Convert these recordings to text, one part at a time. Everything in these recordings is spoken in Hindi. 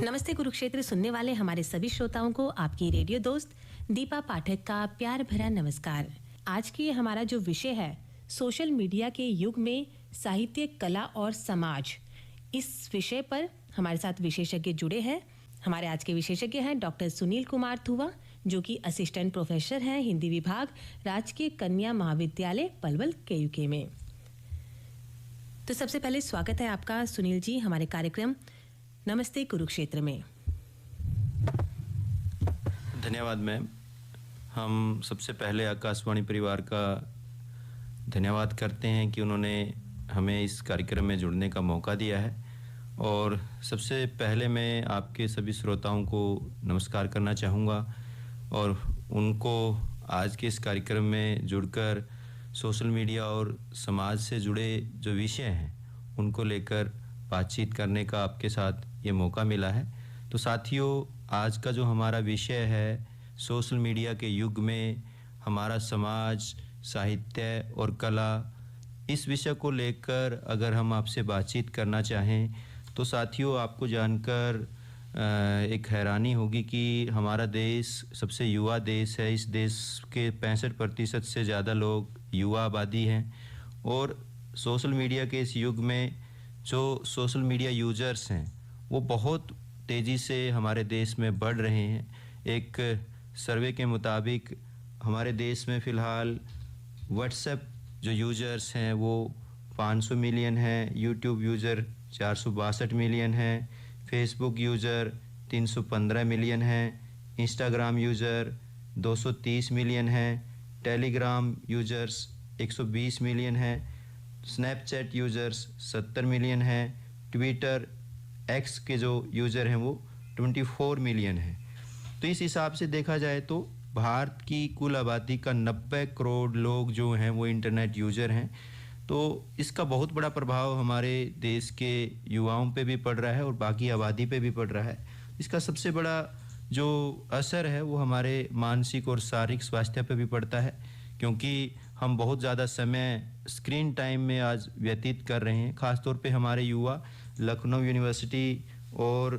नमस्ते कुरुक्षेत्र सुनने वाले हमारे सभी श्रोताओं को आपकी रेडियो दोस्त दीपा पाठक का प्यार भरा नमस्कार। आज की हमारा जो विषय है सोशल मीडिया के युग में साहित्य, कला और समाज, इस विषय पर हमारे साथ विशेषज्ञ जुड़े हैं। हमारे आज के विशेषज्ञ हैं डॉक्टर सुनील कुमार थुवा, जो कि असिस्टेंट प्रोफेसर हैं हिंदी विभाग, राजकीय कन्या महाविद्यालय पलवल केयूके में। तो सबसे पहले स्वागत है आपका सुनील जी हमारे कार्यक्रम नमस्ते कुरुक्षेत्र में। धन्यवाद मैम। हम सबसे पहले आकाशवाणी परिवार का धन्यवाद करते हैं कि उन्होंने हमें इस कार्यक्रम में जुड़ने का मौका दिया है। और सबसे पहले मैं आपके सभी श्रोताओं को नमस्कार करना चाहूँगा और उनको आज के इस कार्यक्रम में जुड़कर सोशल मीडिया और समाज से जुड़े जो विषय हैं उनको लेकर बातचीत करने का आपके साथ ये मौका मिला है। तो साथियों, आज का जो हमारा विषय है सोशल मीडिया के युग में हमारा समाज, साहित्य और कला, इस विषय को लेकर अगर हम आपसे बातचीत करना चाहें तो साथियों आपको जानकर एक हैरानी होगी कि हमारा देश सबसे युवा देश है। इस देश के 65% से ज़्यादा लोग युवा आबादी हैं और सोशल मीडिया के इस युग में जो सोशल मीडिया यूजर्स हैं वो बहुत तेज़ी से हमारे देश में बढ़ रहे हैं। एक सर्वे के मुताबिक हमारे देश में फ़िलहाल व्हाट्सएप जो यूजर्स हैं वो 500 मिलियन हैं, यूट्यूब यूज़र 462 मिलियन हैं, फेसबुक यूज़र 315 मिलियन हैं, इंस्टाग्राम यूज़र 230 मिलियन हैं, टेलीग्राम यूज़र्स 120 मिलियन हैं, स्नैपचैट यूज़र्स 70 मिलियन हैं, ट्विटर एक्स के जो यूज़र हैं वो 24 मिलियन हैं। तो इस हिसाब से देखा जाए तो भारत की कुल आबादी का 90 करोड़ लोग जो हैं वो इंटरनेट यूज़र हैं। तो इसका बहुत बड़ा प्रभाव हमारे देश के युवाओं पे भी पड़ रहा है और बाकी आबादी पे भी पड़ रहा है। इसका सबसे बड़ा जो असर है वो हमारे मानसिक और शारीरिक स्वास्थ्य पे भी पड़ता है, क्योंकि हम बहुत ज़्यादा समय स्क्रीन टाइम में आज व्यतीत कर रहे हैं। ख़ास तौर पे हमारे युवा लखनऊ यूनिवर्सिटी और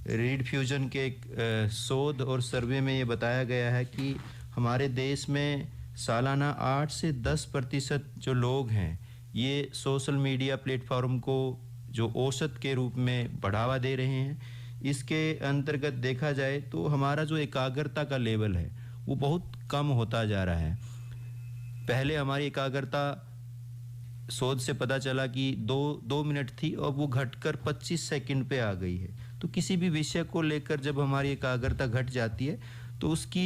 रीड फ्यूजन के एक शोध और सर्वे में ये बताया गया है कि हमारे देश में सालाना 8 से 10% जो लोग हैं ये सोशल मीडिया प्लेटफॉर्म को जो औसत के रूप में बढ़ावा दे रहे हैं। इसके अंतर्गत देखा जाए तो हमारा जो एकाग्रता का लेवल है वो बहुत कम होता जा रहा है। पहले हमारी एकाग्रता शोध से पता चला कि 2 मिनट थी और वो घटकर 25 सेकंड पे आ गई है। तो किसी भी विषय को लेकर जब हमारी एकाग्रता घट जाती है तो उसकी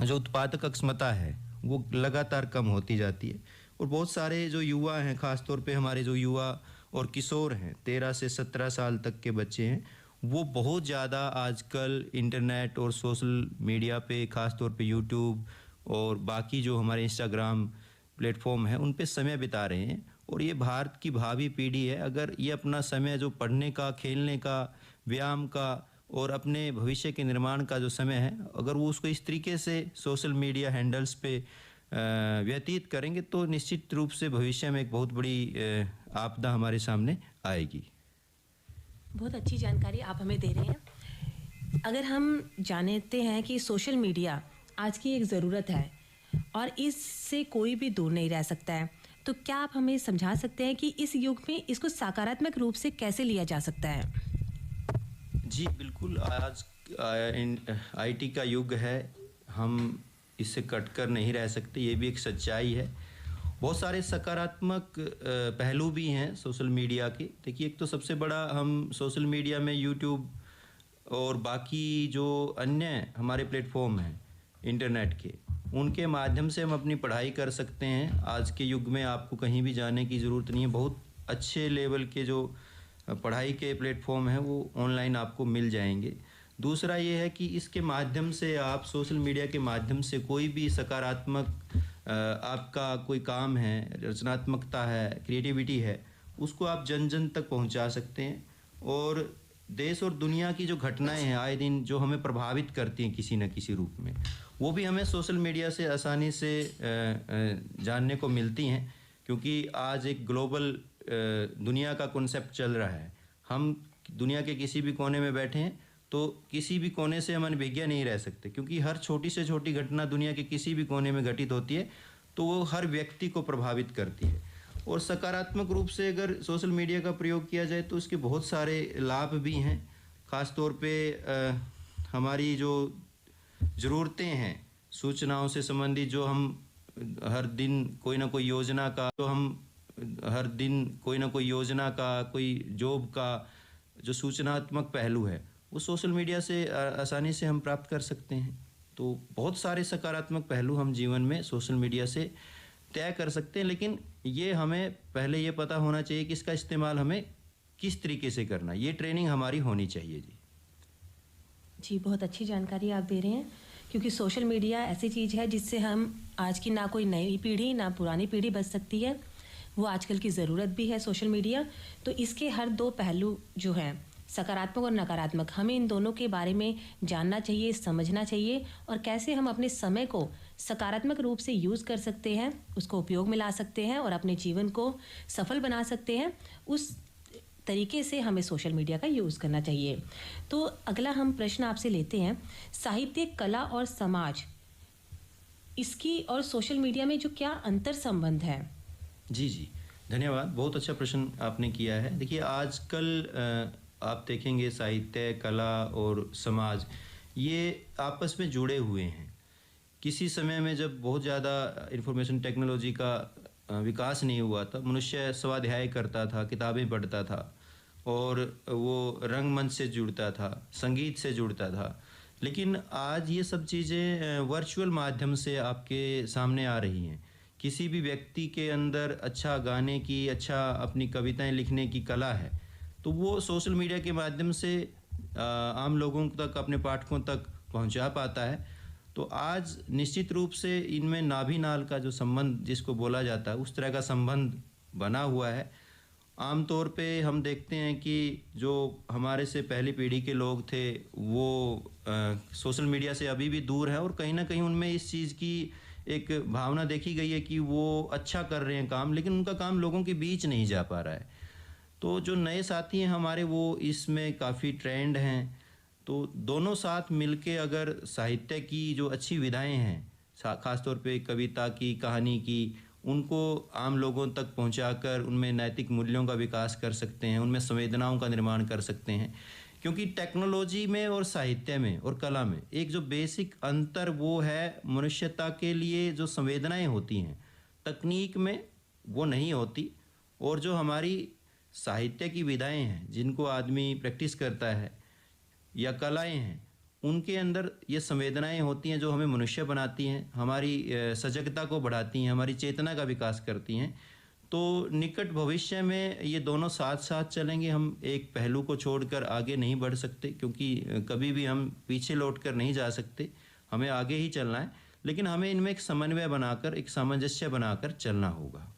जो उत्पादक क्षमता है वो लगातार कम होती जाती है। और बहुत सारे जो युवा हैं, ख़ास तौर पे हमारे जो युवा और किशोर हैं, 13 से 17 साल तक के बच्चे हैं, वो बहुत ज़्यादा आजकल इंटरनेट और सोशल मीडिया पे, ख़ास तौर पे यूट्यूब और बाकी जो हमारे इंस्टाग्राम प्लेटफॉर्म है उन पे समय बिता रहे हैं। और ये भारत की भावी पीढ़ी है। अगर ये अपना समय जो पढ़ने का, खेलने का, व्यायाम का और अपने भविष्य के निर्माण का जो समय है, अगर वो उसको इस तरीके से सोशल मीडिया हैंडल्स पे व्यतीत करेंगे तो निश्चित रूप से भविष्य में एक बहुत बड़ी आपदा हमारे सामने आएगी। बहुत अच्छी जानकारी आप हमें दे रहे हैं। अगर हम जानते हैं कि सोशल मीडिया आज की एक ज़रूरत है और इससे कोई भी दूर नहीं रह सकता है, तो क्या आप हमें समझा सकते हैं कि इस युग में इसको सकारात्मक रूप से कैसे लिया जा सकता है? जी बिल्कुल, आज आईटी का युग है, हम इससे कटकर नहीं रह सकते, ये भी एक सच्चाई है। बहुत सारे सकारात्मक पहलू भी हैं सोशल मीडिया के। देखिए, एक तो सबसे बड़ा, हम सोशल मीडिया में यूट्यूब और बाकी जो अन्य हमारे प्लेटफॉर्म हैं इंटरनेट के, उनके माध्यम से हम अपनी पढ़ाई कर सकते हैं। आज के युग में आपको कहीं भी जाने की ज़रूरत नहीं है। बहुत अच्छे लेवल के जो पढ़ाई के प्लेटफॉर्म हैं वो ऑनलाइन आपको मिल जाएंगे। दूसरा ये है कि इसके माध्यम से आप सोशल मीडिया के माध्यम से कोई भी सकारात्मक आपका कोई काम है, रचनात्मकता है, क्रिएटिविटी है, उसको आप जन जन तक पहुंचा सकते हैं। और देश और दुनिया की जो घटनाएं हैं आए दिन जो हमें प्रभावित करती हैं किसी न किसी रूप में, वो भी हमें सोशल मीडिया से आसानी से जानने को मिलती हैं। क्योंकि आज एक ग्लोबल दुनिया का कॉन्सेप्ट चल रहा है। हम दुनिया के किसी भी कोने में बैठे हैं तो किसी भी कोने से हम अनभिज्ञ नहीं रह सकते, क्योंकि हर छोटी से छोटी घटना दुनिया के किसी भी कोने में घटित होती है तो वो हर व्यक्ति को प्रभावित करती है। और सकारात्मक रूप से अगर सोशल मीडिया का प्रयोग किया जाए तो उसके बहुत सारे लाभ भी हैं। ख़ास तौर पे हमारी जो ज़रूरतें हैं सूचनाओं से संबंधित, जो हम हर दिन कोई ना कोई योजना का कोई जॉब का जो सूचनात्मक पहलू है वो सोशल मीडिया से आसानी से हम प्राप्त कर सकते हैं। तो बहुत सारे सकारात्मक पहलू हम जीवन में सोशल मीडिया से तय कर सकते हैं, लेकिन ये हमें पहले ये पता होना चाहिए कि इसका इस्तेमाल हमें किस तरीके से करना, ये ट्रेनिंग हमारी होनी चाहिए। जी, बहुत अच्छी जानकारी आप दे रहे हैं, क्योंकि सोशल मीडिया ऐसी चीज़ है जिससे हम आज की ना कोई नई पीढ़ी ना पुरानी पीढ़ी बच सकती है, वो आजकल की ज़रूरत भी है सोशल मीडिया। तो इसके हर दो पहलू जो हैं, सकारात्मक और नकारात्मक, हमें इन दोनों के बारे में जानना चाहिए, समझना चाहिए, और कैसे हम अपने समय को सकारात्मक रूप से यूज़ कर सकते हैं, उसको उपयोग में ला सकते हैं और अपने जीवन को सफल बना सकते हैं, उस तरीके से हमें सोशल मीडिया का यूज़ करना चाहिए। तो अगला हम प्रश्न आपसे लेते हैं, साहित्य, कला और समाज, इसकी और सोशल मीडिया में जो क्या अंतर संबंध है? जी, धन्यवाद। बहुत अच्छा प्रश्न आपने किया है। देखिए, आजकल आप देखेंगे साहित्य, कला और समाज ये आपस में जुड़े हुए हैं। किसी समय में जब बहुत ज़्यादा इंफॉर्मेशन टेक्नोलॉजी का विकास नहीं हुआ था, मनुष्य स्वाध्याय करता था, किताबें पढ़ता था और वो रंगमंच से जुड़ता था, संगीत से जुड़ता था। लेकिन आज ये सब चीज़ें वर्चुअल माध्यम से आपके सामने आ रही हैं। किसी भी व्यक्ति के अंदर अच्छा गाने की, अच्छा अपनी कविताएं लिखने की कला है, तो वो सोशल मीडिया के माध्यम से आम लोगों तक, अपने पाठकों तक पहुंचा पाता है। तो आज निश्चित रूप से इनमें नाभि नाल का जो संबंध जिसको बोला जाता है, उस तरह का संबंध बना हुआ है। आमतौर पे हम देखते हैं कि जो हमारे से पहली पीढ़ी के लोग थे वो सोशल मीडिया से अभी भी दूर है, और कहीं ना कहीं उनमें इस चीज़ की एक भावना देखी गई है कि वो अच्छा कर रहे हैं काम, लेकिन उनका काम लोगों के बीच नहीं जा पा रहा है। तो जो नए साथी हैं हमारे, वो इसमें काफ़ी ट्रेंड हैं। तो दोनों साथ मिलके अगर साहित्य की जो अच्छी विधाएं हैं, ख़ासतौर पे कविता की, कहानी की, उनको आम लोगों तक पहुंचाकर उनमें नैतिक मूल्यों का विकास कर सकते हैं, उनमें संवेदनाओं का निर्माण कर सकते हैं। क्योंकि टेक्नोलॉजी में और साहित्य में और कला में एक जो बेसिक अंतर वो है, मनुष्यता के लिए जो संवेदनाएं होती हैं तकनीक में वो नहीं होती। और जो हमारी साहित्य की विधाएं हैं जिनको आदमी प्रैक्टिस करता है, या कलाएं हैं, उनके अंदर ये संवेदनाएं होती हैं जो हमें मनुष्य बनाती हैं, हमारी सजगता को बढ़ाती हैं, हमारी चेतना का विकास करती हैं। तो निकट भविष्य में ये दोनों साथ साथ चलेंगे। हम एक पहलू को छोड़कर आगे नहीं बढ़ सकते, क्योंकि कभी भी हम पीछे लौटकर नहीं जा सकते, हमें आगे ही चलना है। लेकिन हमें इनमें एक समन्वय बनाकर, एक सामंजस्य बनाकर चलना होगा।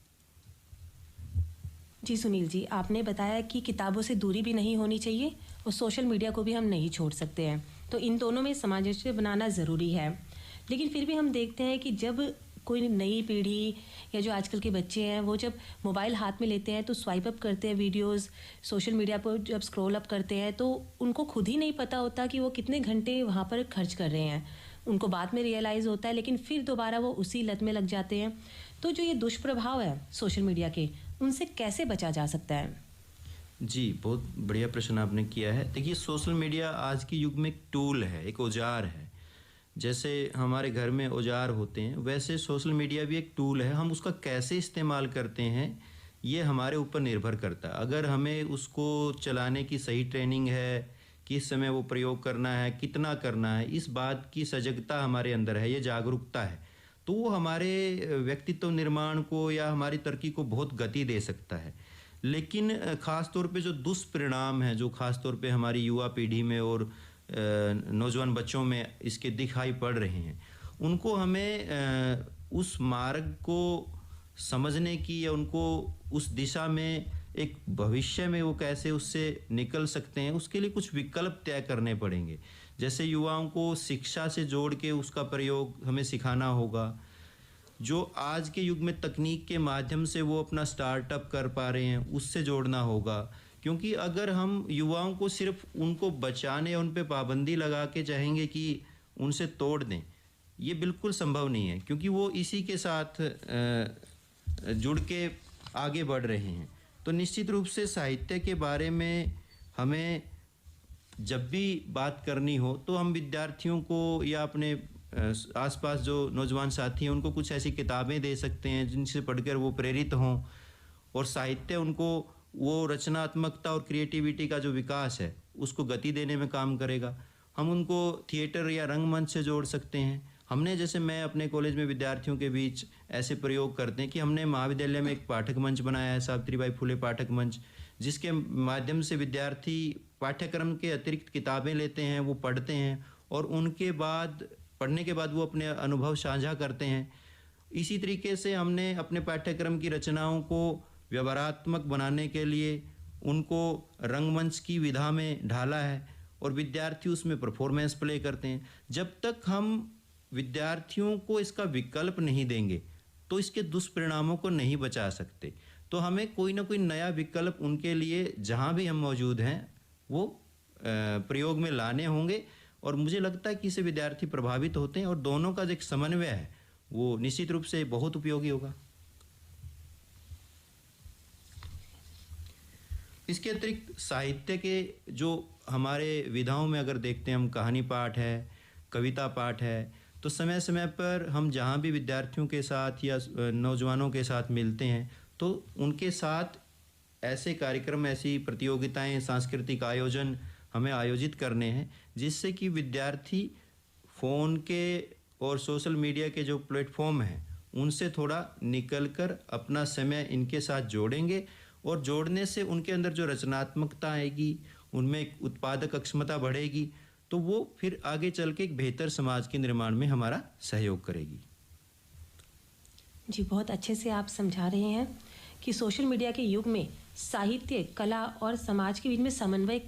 जी सुनील जी, आपने बताया कि किताबों से दूरी भी नहीं होनी चाहिए और सोशल मीडिया को भी हम नहीं छोड़ सकते हैं, तो इन दोनों में सामंजस्य बनाना ज़रूरी है। लेकिन फिर भी हम देखते हैं कि जब कोई नई पीढ़ी या जो आजकल के बच्चे हैं वो जब मोबाइल हाथ में लेते हैं तो स्वाइप अप करते हैं वीडियोस, सोशल मीडिया पर जब स्क्रॉल अप करते हैं तो उनको खुद ही नहीं पता होता कि वो कितने घंटे वहाँ पर खर्च कर रहे हैं। उनको बाद में रियलाइज़ होता है, लेकिन फिर दोबारा वो उसी लत में लग जाते हैं। तो जो ये दुष्प्रभाव है सोशल मीडिया के, उनसे कैसे बचा जा सकता है? जी, बहुत बढ़िया प्रश्न आपने किया है। देखिए, सोशल मीडिया आज के युग में एक टूल है, एक औजार है। जैसे हमारे घर में औजार होते हैं, वैसे सोशल मीडिया भी एक टूल है। हम उसका कैसे इस्तेमाल करते हैं ये हमारे ऊपर निर्भर करता है। अगर हमें उसको चलाने की सही ट्रेनिंग है, किस समय वो प्रयोग करना है, कितना करना है, इस बात की सजगता हमारे अंदर है, ये जागरूकता है, तो वो हमारे व्यक्तित्व निर्माण को या हमारी तरक्की को बहुत गति दे सकता है। लेकिन ख़ास तौर पे जो दुष्परिणाम हैं, जो ख़ास तौर पे हमारी युवा पीढ़ी में और नौजवान बच्चों में इसके दिखाई पड़ रहे हैं, उनको हमें उस मार्ग को समझने की या उनको उस दिशा में एक भविष्य में वो कैसे उससे निकल सकते हैं, उसके लिए कुछ विकल्प तय करने पड़ेंगे। जैसे युवाओं को शिक्षा से जोड़ के उसका प्रयोग हमें सिखाना होगा। जो आज के युग में तकनीक के माध्यम से वो अपना स्टार्टअप कर पा रहे हैं, उससे जोड़ना होगा। क्योंकि अगर हम युवाओं को सिर्फ उनको बचाने, उन पे पाबंदी लगा के चाहेंगे कि उनसे तोड़ दें, ये बिल्कुल संभव नहीं है, क्योंकि वो इसी के साथ जुड़ के आगे बढ़ रहे हैं। तो निश्चित रूप से साहित्य के बारे में हमें जब भी बात करनी हो तो हम विद्यार्थियों को या अपने आसपास जो नौजवान साथी हैं उनको कुछ ऐसी किताबें दे सकते हैं जिनसे पढ़कर वो प्रेरित हों, और साहित्य उनको वो रचनात्मकता और क्रिएटिविटी का जो विकास है उसको गति देने में काम करेगा। हम उनको थिएटर या रंगमंच से जोड़ सकते हैं। हमने, जैसे मैं अपने कॉलेज में विद्यार्थियों के बीच ऐसे प्रयोग करते हैं कि हमने महाविद्यालय में एक पाठक मंच बनाया है, सावित्रीबाई फुले पाठक मंच, जिसके माध्यम से विद्यार्थी पाठ्यक्रम के अतिरिक्त किताबें लेते हैं, वो पढ़ते हैं और उनके बाद पढ़ने के बाद वो अपने अनुभव साझा करते हैं। इसी तरीके से हमने अपने पाठ्यक्रम की रचनाओं को व्यवहारात्मक बनाने के लिए उनको रंगमंच की विधा में ढाला है और विद्यार्थी उसमें परफॉर्मेंस प्ले करते हैं। जब तक हम विद्यार्थियों को इसका विकल्प नहीं देंगे तो इसके दुष्परिणामों को नहीं बचा सकते। तो हमें कोई ना कोई नया विकल्प उनके लिए जहाँ भी हम मौजूद हैं वो प्रयोग में लाने होंगे, और मुझे लगता है कि इससे विद्यार्थी प्रभावित होते हैं और दोनों का जो एक समन्वय है वो निश्चित रूप से बहुत उपयोगी होगा। इसके अतिरिक्त साहित्य के जो हमारे विधाओं में अगर देखते हैं हम, कहानी पाठ है, कविता पाठ है, तो समय समय पर हम जहाँ भी विद्यार्थियों के साथ या नौजवानों के साथ मिलते हैं तो उनके साथ ऐसे कार्यक्रम, ऐसी प्रतियोगिताएं, सांस्कृतिक आयोजन हमें आयोजित करने हैं जिससे कि विद्यार्थी फ़ोन के और सोशल मीडिया के जो प्लेटफॉर्म हैं उनसे थोड़ा निकलकर अपना समय इनके साथ जोड़ेंगे, और जोड़ने से उनके अंदर जो रचनात्मकता आएगी, उनमें एक उत्पादक क्षमता बढ़ेगी, तो वो फिर आगे चल के एक बेहतर समाज के निर्माण में हमारा सहयोग करेगी। जी, बहुत अच्छे से आप समझा रहे हैं कि सोशल मीडिया के युग में साहित्य, कला और समाज के बीच में समन्वय